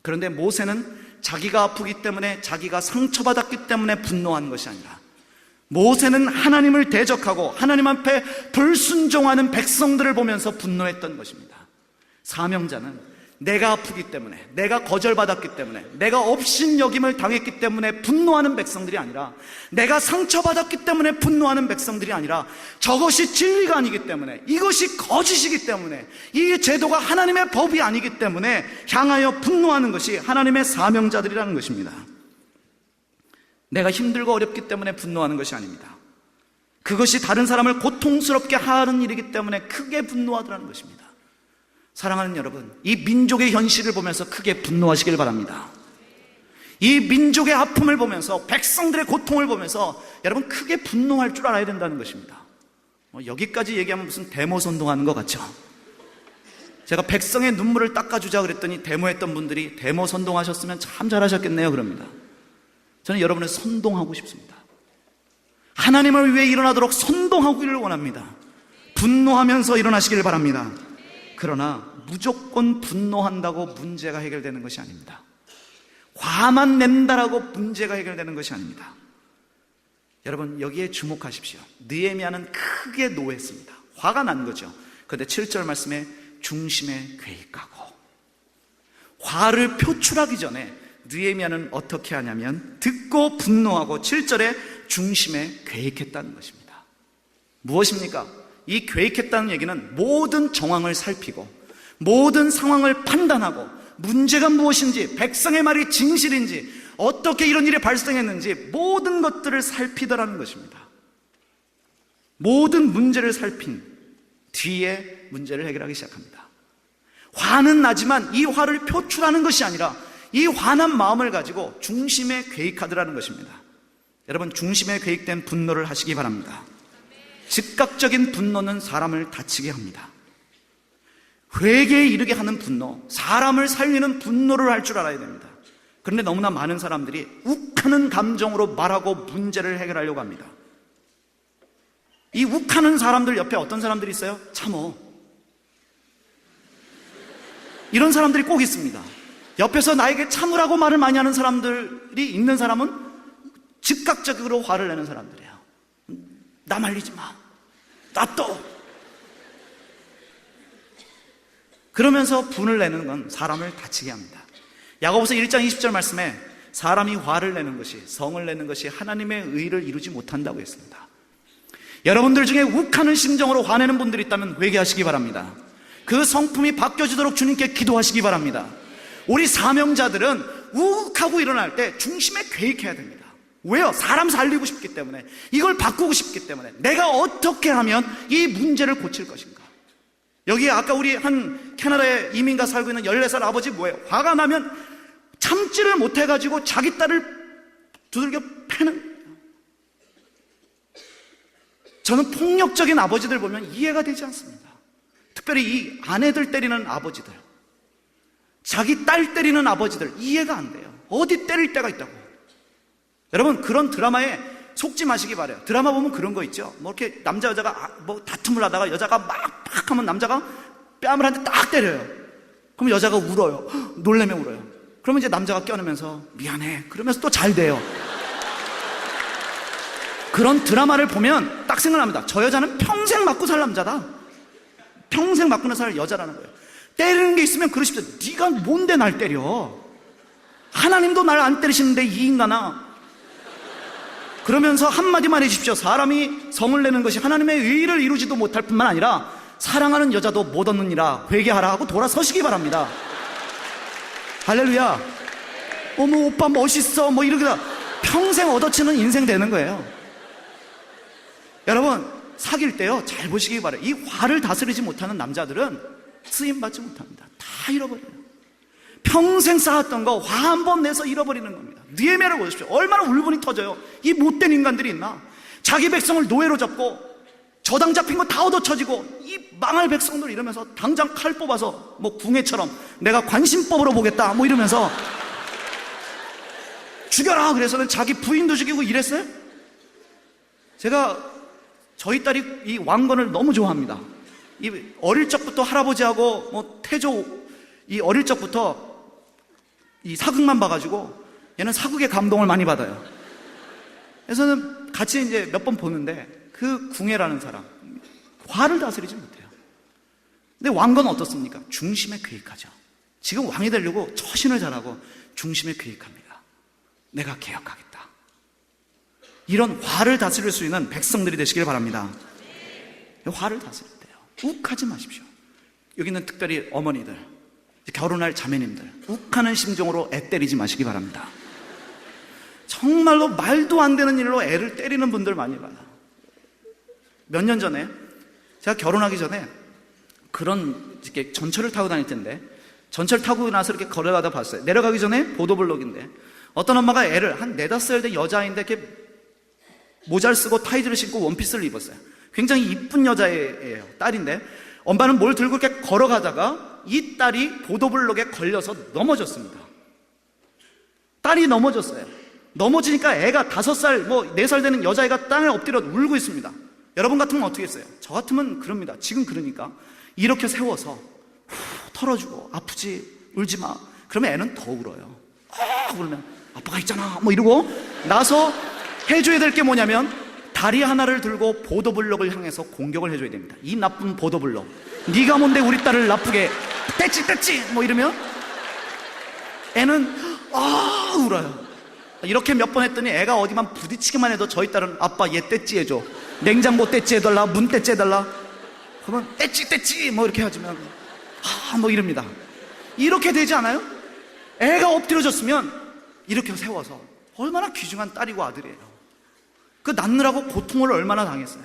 그런데 모세는 자기가 아프기 때문에, 자기가 상처받았기 때문에 분노한 것이 아니라, 모세는 하나님을 대적하고 하나님 앞에 불순종하는 백성들을 보면서 분노했던 것입니다. 사명자는 내가 아프기 때문에, 내가 거절받았기 때문에, 내가 업신여김을 당했기 때문에 분노하는 백성들이 아니라, 내가 상처받았기 때문에 분노하는 백성들이 아니라, 저것이 진리가 아니기 때문에, 이것이 거짓이기 때문에, 이 제도가 하나님의 법이 아니기 때문에 향하여 분노하는 것이 하나님의 사명자들이라는 것입니다. 내가 힘들고 어렵기 때문에 분노하는 것이 아닙니다. 그것이 다른 사람을 고통스럽게 하는 일이기 때문에 크게 분노하더라는 것입니다. 사랑하는 여러분, 이 민족의 현실을 보면서 크게 분노하시길 바랍니다. 이 민족의 아픔을 보면서, 백성들의 고통을 보면서 여러분 크게 분노할 줄 알아야 된다는 것입니다. 여기까지 얘기하면 무슨 데모 선동하는 것 같죠? 제가 백성의 눈물을 닦아주자 그랬더니 데모했던 분들이 데모 선동하셨으면 참 잘하셨겠네요 그럽니다. 저는 여러분을 선동하고 싶습니다. 하나님을 위해 일어나도록 선동하기를 원합니다. 분노하면서 일어나시길 바랍니다. 그러나 무조건 분노한다고 문제가 해결되는 것이 아닙니다. 화만 낸다라고 문제가 해결되는 것이 아닙니다. 여러분, 여기에 주목하십시오. 느헤미야는 크게 노했습니다. 화가 난 거죠. 그런데 7절 말씀에 중심에 괴익하고, 화를 표출하기 전에 느헤미야는 어떻게 하냐면 듣고 분노하고 7절에 중심에 괴익했다는 것입니다. 무엇입니까? 이 괴익했다는 얘기는 모든 정황을 살피고 모든 상황을 판단하고 문제가 무엇인지, 백성의 말이 진실인지, 어떻게 이런 일이 발생했는지 모든 것들을 살피더라는 것입니다. 모든 문제를 살핀 뒤에 문제를 해결하기 시작합니다. 화는 나지만 이 화를 표출하는 것이 아니라 이 화난 마음을 가지고 중심에 괴익하더라는 것입니다. 여러분, 중심에 괴익된 분노를 하시기 바랍니다. 즉각적인 분노는 사람을 다치게 합니다. 회개에 이르게 하는 분노, 사람을 살리는 분노를 할 줄 알아야 됩니다. 그런데 너무나 많은 사람들이 욱하는 감정으로 말하고 문제를 해결하려고 합니다. 이 욱하는 사람들 옆에 어떤 사람들이 있어요? 참어. 이런 사람들이 꼭 있습니다. 옆에서 나에게 참으라고 말을 많이 하는 사람들이 있는 사람은 즉각적으로 화를 내는 사람들이에요. 나 말리지 마. 놔둬. 그러면서 분을 내는 건 사람을 다치게 합니다. 야고보서 1장 20절 말씀에 사람이 화를 내는 것이, 성을 내는 것이 하나님의 의를 이루지 못한다고 했습니다. 여러분들 중에 욱하는 심정으로 화내는 분들이 있다면 회개하시기 바랍니다. 그 성품이 바뀌어지도록 주님께 기도하시기 바랍니다. 우리 사명자들은 욱하고 일어날 때 중심에 계획해야 됩니다. 왜요? 사람 살리고 싶기 때문에, 이걸 바꾸고 싶기 때문에, 내가 어떻게 하면 이 문제를 고칠 것인가. 여기 아까 우리 한 캐나다에 이민가 살고 있는 14살 아버지 뭐예요? 화가 나면 참지를 못해가지고 자기 딸을 두들겨 패는. 저는 폭력적인 아버지들 보면 이해가 되지 않습니다. 특별히 이 아내들 때리는 아버지들, 자기 딸 때리는 아버지들 이해가 안 돼요. 어디 때릴 때가 있다고. 여러분, 그런 드라마에 속지 마시기 바라요. 드라마 보면 그런 거 있죠. 뭐 이렇게 남자 여자가 뭐 다툼을 하다가 여자가 막 하면 남자가 뺨을 한 대 딱 때려요. 그럼 여자가 울어요. 놀래며 울어요. 그러면 이제 남자가 껴안으면서 미안해 그러면서 또 잘 돼요. 그런 드라마를 보면 딱 생각납니다. 저 여자는 평생 맞고 살 남자다. 평생 맞고는 살 여자라는 거예요. 때리는 게 있으면 그러십시오. 네가 뭔데 날 때려. 하나님도 날 안 때리시는데 이 인간아. 그러면서 한마디만 해주십시오. 사람이 성을 내는 것이 하나님의 의의를 이루지도 못할 뿐만 아니라 사랑하는 여자도 못 얻느니라 회개하라 하고 돌아서시기 바랍니다. 할렐루야. 어머 오빠 멋있어 뭐 이렇게 평생 얻어치는 인생 되는 거예요. 여러분, 사귈 때요 잘 보시기 바라요. 이 화를 다스리지 못하는 남자들은 쓰임받지 못합니다. 다 잃어버려요. 평생 쌓았던 거 화 한 번 내서 잃어버리는 겁니다. 느헤미야를 보십시오. 얼마나 울분이 터져요. 이 못된 인간들이 있나. 자기 백성을 노예로 잡고 저당 잡힌 거 다 얻어쳐지고 이 망할 백성들 이러면서 당장 칼 뽑아서 뭐 궁예처럼 내가 관심법으로 보겠다 뭐 이러면서 죽여라 그래서는 자기 부인도 죽이고 이랬어요. 제가 저희 딸이 이 왕건을 너무 좋아합니다. 이 어릴 적부터 할아버지하고 뭐 태조 이 어릴 적부터 이 사극만 봐가지고 얘는 사극에 감동을 많이 받아요. 그래서는 같이 이제 몇 번 보는데 그 궁예라는 사람 화를 다스리지 못해요. 근데 왕건 어떻습니까? 중심에 계획하죠. 지금 왕이 되려고 처신을 잘하고 중심에 계획합니다. 내가 개혁하겠다. 이런 화를 다스릴 수 있는 백성들이 되시길 바랍니다. 화를 다스릴 때요 욱하지 마십시오. 여기 있는 특별히 어머니들, 결혼할 자매님들, 욱하는 심정으로 애 때리지 마시기 바랍니다. 정말로 말도 안 되는 일로 애를 때리는 분들 많이 봐요. 몇 년 전에 제가 결혼하기 전에 그런 이렇게 전철을 타고 다닐 텐데 전철 타고 나서 이렇게 걸어가다 봤어요. 내려가기 전에 보도블록인데 어떤 엄마가 애를 한 4, 5살 된 여자인데 이렇게 모자를 쓰고 타이즈를 신고 원피스를 입었어요. 굉장히 이쁜 여자예요. 딸인데 엄마는 뭘 들고 이렇게 걸어가다가 이 딸이 보도블록에 걸려서 넘어졌습니다. 딸이 넘어졌어요. 넘어지니까 애가 5살, 뭐 4살 되는 여자애가 땅에 엎드려 울고 있습니다. 여러분 같으면 어떻게 했어요? 저 같으면 그럽니다. 지금 그러니까 이렇게 세워서 털어주고 아프지 울지 마. 그러면 애는 더 울어요. 그러면 아빠가 있잖아 뭐 이러고 나서 해줘야 될 게 뭐냐면 다리 하나를 들고 보도블록을 향해서 공격을 해줘야 됩니다. 이 나쁜 보도블록, 네가 뭔데 우리 딸을 나쁘게 떼찌 뭐 이러면 애는 울어요. 이렇게 몇 번 했더니 애가 어디만 부딪히기만 해도 저희 딸은 아빠 얘 떼찌 해줘, 냉장고 떼찌 해달라, 문 떼찌 해달라. 그러면 떼찌 뭐 이렇게 하지면 뭐 이럽니다. 이렇게 되지 않아요? 애가 엎드려졌으면 이렇게 세워서. 얼마나 귀중한 딸이고 아들이에요. 그 낳느라고 고통을 얼마나 당했어요.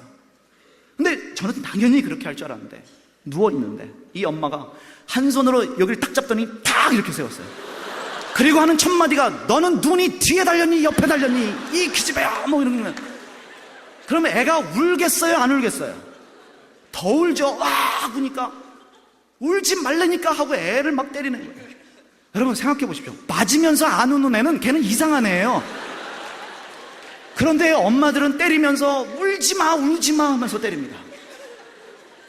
근데 저는 당연히 그렇게 할 줄 알았는데 누워있는데 이 엄마가 한 손으로 여기를 딱 잡더니 탁 이렇게 세웠어요. 그리고 하는 첫 마디가 너는 눈이 뒤에 달렸니 옆에 달렸니 이 기집애야 뭐 이런 거면 그러면 애가 울겠어요 안 울겠어요? 더 울죠. 그러니까 울지 말라니까 하고 애를 막 때리는 거예요. 여러분 생각해 보십시오. 맞으면서 안 우는 애는 걔는 이상한 애예요. 그런데 엄마들은 때리면서 울지 마 하면서 때립니다.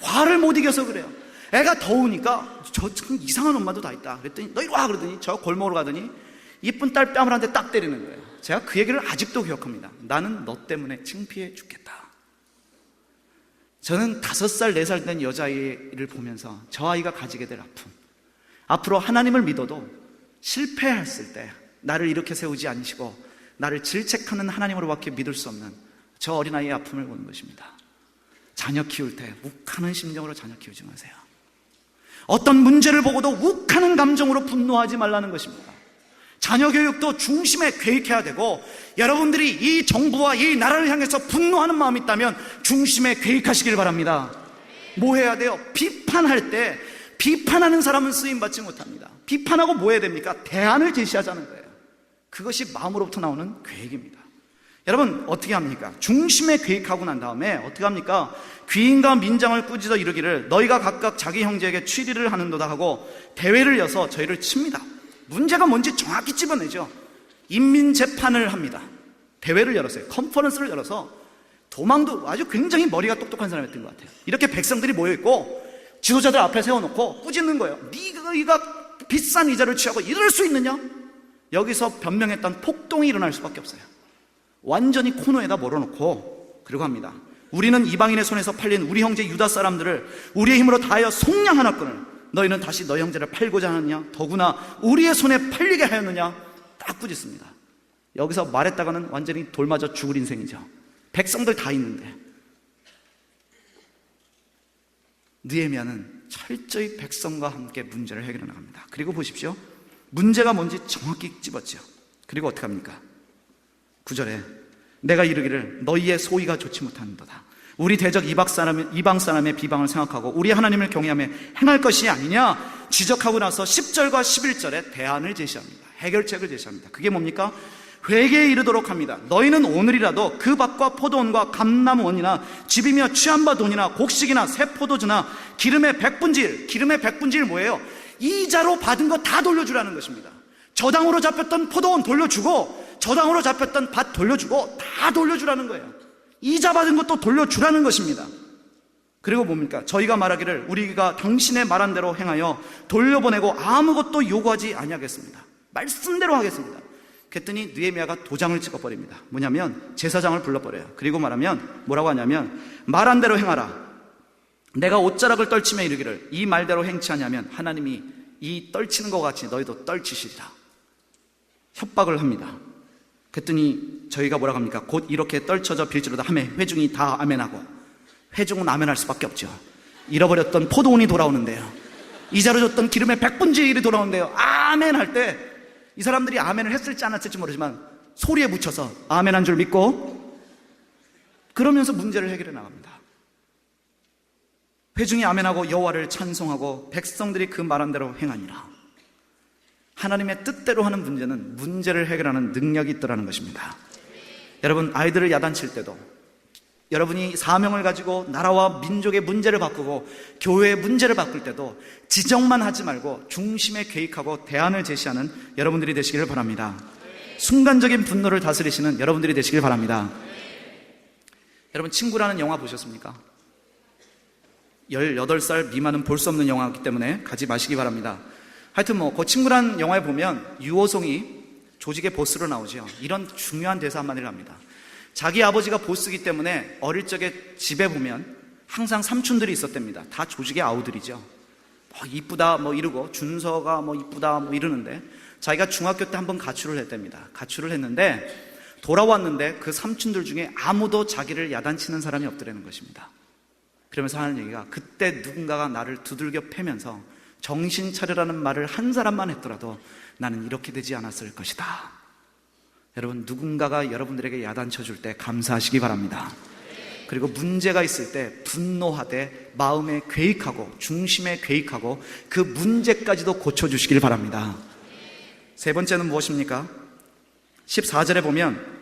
화를 못 이겨서 그래요. 애가 더우니까 저 참 이상한 엄마도 다 있다. 그랬더니 너 이리 와 그러더니 저 골목으로 가더니 이쁜 딸 뺨을 한 대 딱 때리는 거예요. 제가 그 얘기를 아직도 기억합니다. 나는 너 때문에 창피해 죽겠다. 저는 5살, 4살 된 여자아이를 보면서 저 아이가 가지게 될 아픔, 앞으로 하나님을 믿어도 실패했을 때 나를 이렇게 세우지 않으시고 나를 질책하는 하나님으로밖에 믿을 수 없는 저 어린아이의 아픔을 보는 것입니다. 자녀 키울 때 욱하는 심정으로 자녀 키우지 마세요. 어떤 문제를 보고도 욱하는 감정으로 분노하지 말라는 것입니다. 자녀 교육도 중심에 계획해야 되고, 여러분들이 이 정부와 이 나라를 향해서 분노하는 마음이 있다면 중심에 계획하시길 바랍니다. 뭐 해야 돼요? 비판할 때 비판하는 사람은 쓰임받지 못합니다. 비판하고 뭐 해야 됩니까? 대안을 제시하자는 거예요. 그것이 마음으로부터 나오는 계획입니다. 여러분 어떻게 합니까? 중심에 계획하고 난 다음에 어떻게 합니까? 귀인과 민장을 꾸짖어 이르기를 너희가 각각 자기 형제에게 취리를 하는도다 하고 대회를 여서 저희를 칩니다. 문제가 뭔지 정확히 집어내죠. 인민재판을 합니다. 대회를 열었어요. 컨퍼런스를 열어서, 도망도 아주 굉장히 머리가 똑똑한 사람이었던 것 같아요. 이렇게 백성들이 모여있고 지도자들 앞에 세워놓고 꾸짖는 거예요. 네가 비싼 이자를 취하고 이럴 수 있느냐? 여기서 변명했던 폭동이 일어날 수밖에 없어요. 완전히 코너에다 몰아놓고 그리고 합니다. 우리는 이방인의 손에서 팔린 우리 형제 유다 사람들을 우리의 힘으로 다하여 속량 하나 끊을, 너희는 다시 너희 형제를 팔고자 하느냐? 더구나 우리의 손에 팔리게 하였느냐? 딱 꾸짖습니다. 여기서 말했다가는 완전히 돌 맞아 죽을 인생이죠. 백성들 다 있는데 느헤미야는 철저히 백성과 함께 문제를 해결해 나갑니다. 그리고 보십시오. 문제가 뭔지 정확히 집었죠. 그리고 어떻게 합니까? 9절에 내가 이르기를 너희의 소위가 좋지 못하는도다. 우리 대적 이방 사람의 비방을 생각하고 우리 하나님을 경외하며 행할 것이 아니냐 지적하고 나서 10절과 11절에 대안을 제시합니다. 해결책을 제시합니다. 그게 뭡니까? 회개에 이르도록 합니다. 너희는 오늘이라도 그 밭과 포도원과 감람원이나 집이며 취한 바 돈이나 곡식이나 새 포도주나 기름의 백분질 뭐예요? 이자로 받은 거 다 돌려주라는 것입니다. 저당으로 잡혔던 포도원 돌려주고 저당으로 잡혔던 밭 돌려주고 다 돌려주라는 거예요. 이자 받은 것도 돌려주라는 것입니다. 그리고 뭡니까? 저희가 말하기를 우리가 당신의 말한 대로 행하여 돌려보내고 아무것도 요구하지 아니하겠습니다. 말씀대로 하겠습니다. 그랬더니 느헤미야가 도장을 찍어버립니다. 뭐냐면 제사장을 불러버려요. 그리고 뭐라고 하냐면 말한 대로 행하라. 내가 옷자락을 떨치며 이르기를 이 말대로 행치 않으면 하나님이 이 떨치는 것 같이 너희도 떨치시리라. 협박을 합니다. 그랬더니 저희가 뭐라고 합니까? 곧 이렇게 떨쳐져 빌지로다 하매 회중이 다 아멘하고, 회중은 아멘할 수밖에 없죠. 잃어버렸던 포도원이 돌아오는데요, 이자로 줬던 기름의 백분질이 돌아오는데요, 아멘할 때 이 사람들이 아멘을 했을지 안 했을지 모르지만 소리에 묻혀서 아멘한 줄 믿고 그러면서 문제를 해결해 나갑니다. 회중이 아멘하고 여호와를 찬송하고 백성들이 그 말한 대로 행하니라. 하나님의 뜻대로 하는 문제는 문제를 해결하는 능력이 있더라는 것입니다. 여러분 아이들을 야단칠 때도, 여러분이 사명을 가지고 나라와 민족의 문제를 바꾸고 교회의 문제를 바꿀 때도 지적만 하지 말고 중심에 계획하고 대안을 제시하는 여러분들이 되시기를 바랍니다. 순간적인 분노를 다스리시는 여러분들이 되시길 바랍니다. 여러분 친구라는 영화 보셨습니까? 18살 미만은 볼 수 없는 영화이기 때문에 가지 마시기 바랍니다. 하여튼 그 친구라는 영화에 보면 유호송이 조직의 보스로 나오죠. 이런 중요한 대사 한마디를 합니다. 자기 아버지가 보스이기 때문에 어릴 적에 집에 보면 항상 삼촌들이 있었답니다. 다 조직의 아우들이죠. 이쁘다 이러고, 준서가 이쁘다 이러는데, 자기가 중학교 때 한번 가출을 했답니다. 가출을 했는데 돌아왔는데 그 삼촌들 중에 아무도 자기를 야단치는 사람이 없더라는 것입니다. 그러면서 하는 얘기가, 그때 누군가가 나를 두들겨 패면서 정신 차려라는 말을 한 사람만 했더라도 나는 이렇게 되지 않았을 것이다. 여러분 누군가가 여러분들에게 야단쳐줄 때 감사하시기 바랍니다. 그리고 문제가 있을 때 분노하되 마음에 계획하고 중심에 계획하고 그 문제까지도 고쳐주시길 바랍니다. 세 번째는 무엇입니까? 14절에 보면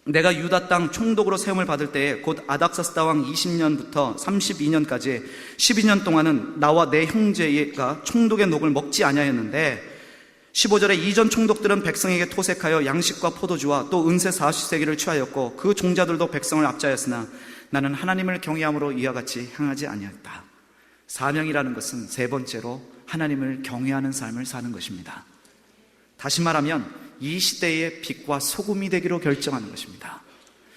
내가 유다 땅 총독으로 세움을 받을 때에 곧 아닥사스다 왕 20년부터 32년까지 12년 동안은 나와 내 형제가 총독의 녹을 먹지 아니하였는데 15절에 이전 총독들은 백성에게 토색하여 양식과 포도주와 또 은세 40세기를 취하였고 그 종자들도 백성을 압제하였으나 나는 하나님을 경외함으로 이와 같이 행하지 아니하였다. 사명이라는 것은 세 번째로 하나님을 경외하는 삶을 사는 것입니다. 다시 말하면 이 시대의 빛과 소금이 되기로 결정하는 것입니다.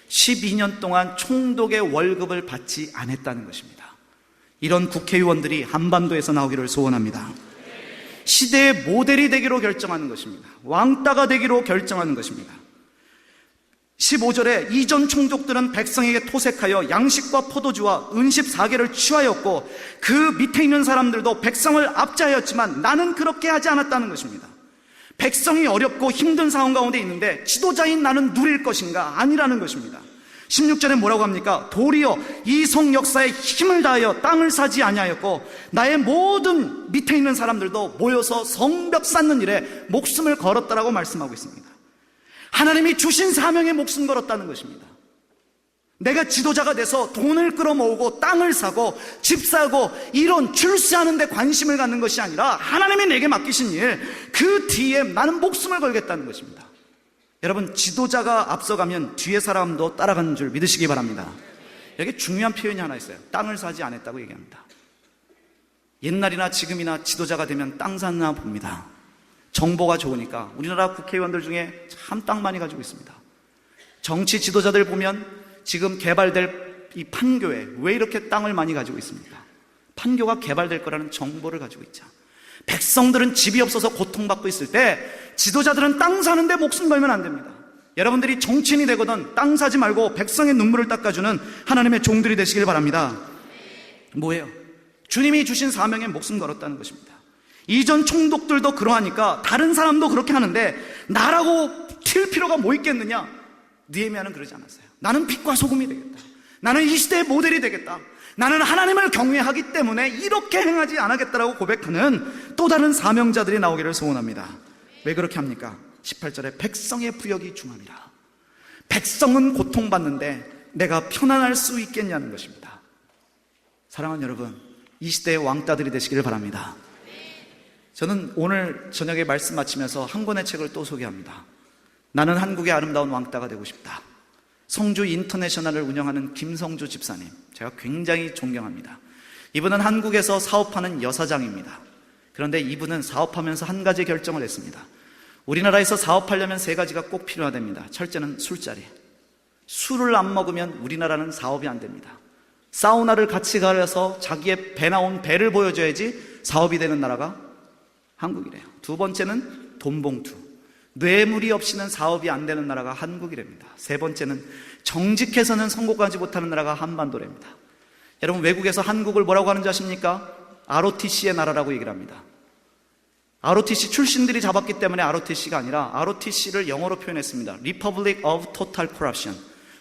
12년 동안 총독의 월급을 받지 않았다는 것입니다. 이런 국회의원들이 한반도에서 나오기를 소원합니다. 시대의 모델이 되기로 결정하는 것입니다. 왕따가 되기로 결정하는 것입니다. 15절에 이전 총독들은 백성에게 토색하여 양식과 포도주와 은십 4개를 취하였고 그 밑에 있는 사람들도 백성을 압제하였지만 나는 그렇게 하지 않았다는 것입니다. 백성이 어렵고 힘든 상황 가운데 있는데 지도자인 나는 누릴 것인가? 아니라는 것입니다. 16절에 뭐라고 합니까? 도리어 이 성 역사에 힘을 다하여 땅을 사지 아니하였고 나의 모든 밑에 있는 사람들도 모여서 성벽 쌓는 일에 목숨을 걸었다라고 말씀하고 있습니다. 하나님이 주신 사명에 목숨 걸었다는 것입니다. 내가 지도자가 돼서 돈을 끌어모으고 땅을 사고 집 사고 이런 출세하는 데 관심을 갖는 것이 아니라 하나님이 내게 맡기신 일, 그 뒤에 나는 목숨을 걸겠다는 것입니다. 여러분, 지도자가 앞서가면 뒤에 사람도 따라가는 줄 믿으시기 바랍니다. 여기 중요한 표현이 하나 있어요. 땅을 사지 않았다고 얘기합니다. 옛날이나 지금이나 지도자가 되면 땅 샀나 봅니다. 정보가 좋으니까. 우리나라 국회의원들 중에 참 땅 많이 가지고 있습니다. 정치 지도자들 보면 지금 개발될 이 판교에 왜 이렇게 땅을 많이 가지고 있습니까? 판교가 개발될 거라는 정보를 가지고 있죠. 백성들은 집이 없어서 고통받고 있을 때 지도자들은 땅 사는데 목숨 걸면 안 됩니다. 여러분들이 정치인이 되거든 땅 사지 말고 백성의 눈물을 닦아주는 하나님의 종들이 되시길 바랍니다. 뭐예요? 주님이 주신 사명에 목숨 걸었다는 것입니다. 이전 총독들도 그러하니까 다른 사람도 그렇게 하는데 나라고 튈 필요가 뭐 있겠느냐? 느헤미야는 그러지 않았어요. 나는 빛과 소금이 되겠다. 나는 이 시대의 모델이 되겠다. 나는 하나님을 경외하기 때문에 이렇게 행하지 않겠다라고 고백하는 또 다른 사명자들이 나오기를 소원합니다. 왜 그렇게 합니까? 18절에 백성의 부역이 중함이라. 백성은 고통받는데 내가 편안할 수 있겠냐는 것입니다. 사랑하는 여러분, 이 시대의 왕따들이 되시기를 바랍니다. 저는 오늘 저녁에 말씀 마치면서 한 권의 책을 또 소개합니다. 나는 한국의 아름다운 왕따가 되고 싶다. 성주 인터내셔널을 운영하는 김성주 집사님, 제가 굉장히 존경합니다. 이분은 한국에서 사업하는 여사장입니다. 그런데 이분은 사업하면서 한 가지 결정을 했습니다. 우리나라에서 사업하려면 세 가지가 꼭 필요하답니다. 첫째는 술자리. 술을 안 먹으면 우리나라는 사업이 안 됩니다. 사우나를 같이 가려서 자기의 배 나온 배를 보여줘야지 사업이 되는 나라가 한국이래요. 두 번째는 돈봉투. 뇌물이 없이는 사업이 안 되는 나라가 한국이랍니다. 세 번째는 정직해서는 성공하지 못하는 나라가 한반도랍니다. 여러분, 외국에서 한국을 뭐라고 하는지 아십니까? ROTC의 나라라고 얘기를 합니다. ROTC 출신들이 잡았기 때문에 ROTC가 아니라 ROTC를 영어로 표현했습니다. Republic of Total Corruption.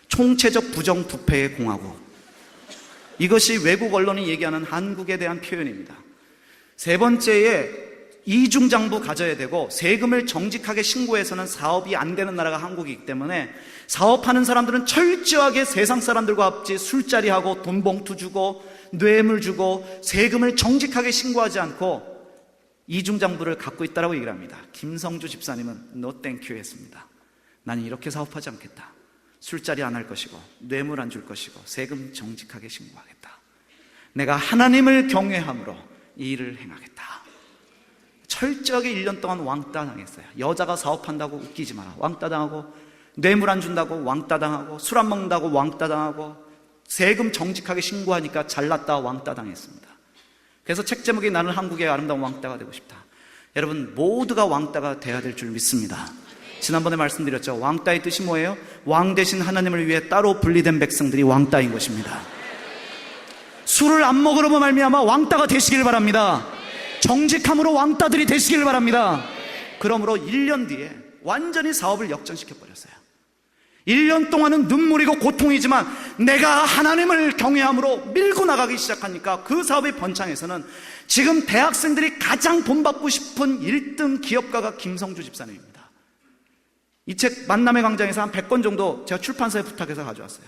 총체적 부정부패의 공화국. 이것이 외국 언론이 얘기하는 한국에 대한 표현입니다. 세 번째에 이중장부 가져야 되고 세금을 정직하게 신고해서는 사업이 안 되는 나라가 한국이기 때문에 사업하는 사람들은 철저하게 세상 사람들과 합치 술자리하고 돈봉투 주고 뇌물 주고 세금을 정직하게 신고하지 않고 이중장부를 갖고 있다고 얘기를 합니다. 김성주 집사님은 No thank you 했습니다. 나는 이렇게 사업하지 않겠다. 술자리 안 할 것이고 뇌물 안 줄 것이고 세금 정직하게 신고하겠다. 내가 하나님을 경외함으로 이 일을 행하겠다. 철저하게 1년 동안 왕따 당했어요. 여자가 사업한다고 웃기지 마라. 왕따 당하고 뇌물 안 준다고 왕따 당하고 술 안 먹는다고 왕따 당하고 세금 정직하게 신고하니까 잘났다 왕따 당했습니다. 그래서 책 제목이 나는 한국의 아름다운 왕따가 되고 싶다. 여러분, 모두가 왕따가 돼야 될 줄 믿습니다. 지난번에 말씀드렸죠. 왕따의 뜻이 뭐예요? 왕 대신 하나님을 위해 따로 분리된 백성들이 왕따인 것입니다. 술을 안 먹으로 말미암아 왕따가 되시길 바랍니다. 정직함으로 왕따들이 되시길 바랍니다. 그러므로 1년 뒤에 완전히 사업을 역전시켜버렸어요. 1년 동안은 눈물이고 고통이지만 내가 하나님을 경외함으로 밀고 나가기 시작하니까 그 사업의 번창에서는 지금 대학생들이 가장 본받고 싶은 1등 기업가가 김성주 집사님입니다. 이 책 만남의 광장에서 한 100권 정도 제가 출판사에 부탁해서 가져왔어요.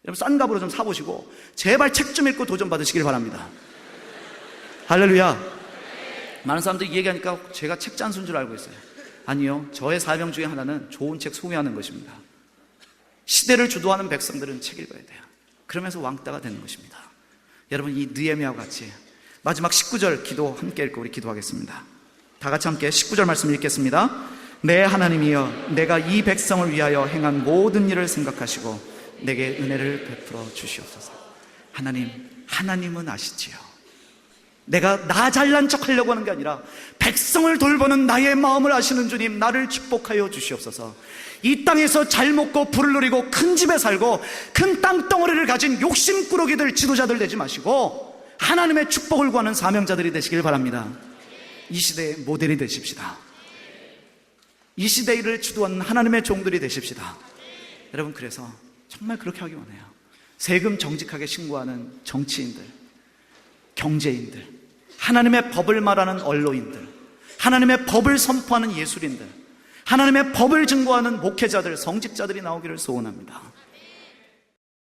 여러분, 싼 값으로 좀 사보시고 제발 책 좀 읽고 도전 받으시길 바랍니다. 할렐루야. 많은 사람들이 얘기하니까 제가 책 잔수인 줄 알고 있어요. 아니요, 저의 사명 중에 하나는 좋은 책 소개하는 것입니다. 시대를 주도하는 백성들은 책 읽어야 돼요. 그러면서 왕따가 되는 것입니다. 여러분, 이 느헤미야와 같이 마지막 19절 기도 함께 읽고 우리 기도하겠습니다. 다 같이 함께 19절 말씀 읽겠습니다. 내 하나님이여, 내가 이 백성을 위하여 행한 모든 일을 생각하시고 내게 은혜를 베풀어 주시옵소서. 하나님은 아시지요. 내가 나 잘난 척 하려고 하는 게 아니라 백성을 돌보는 나의 마음을 아시는 주님, 나를 축복하여 주시옵소서. 이 땅에서 잘 먹고 부를 누리고 큰 집에 살고 큰 땅덩어리를 가진 욕심꾸러기들, 지도자들 되지 마시고 하나님의 축복을 구하는 사명자들이 되시길 바랍니다. 이 시대의 모델이 되십시다. 이 시대를 주도하는 하나님의 종들이 되십시다. 여러분, 그래서 정말 그렇게 하기 원해요. 세금 정직하게 신고하는 정치인들, 경제인들, 하나님의 법을 말하는 언론인들, 하나님의 법을 선포하는 예술인들, 하나님의 법을 증거하는 목회자들, 성직자들이 나오기를 소원합니다.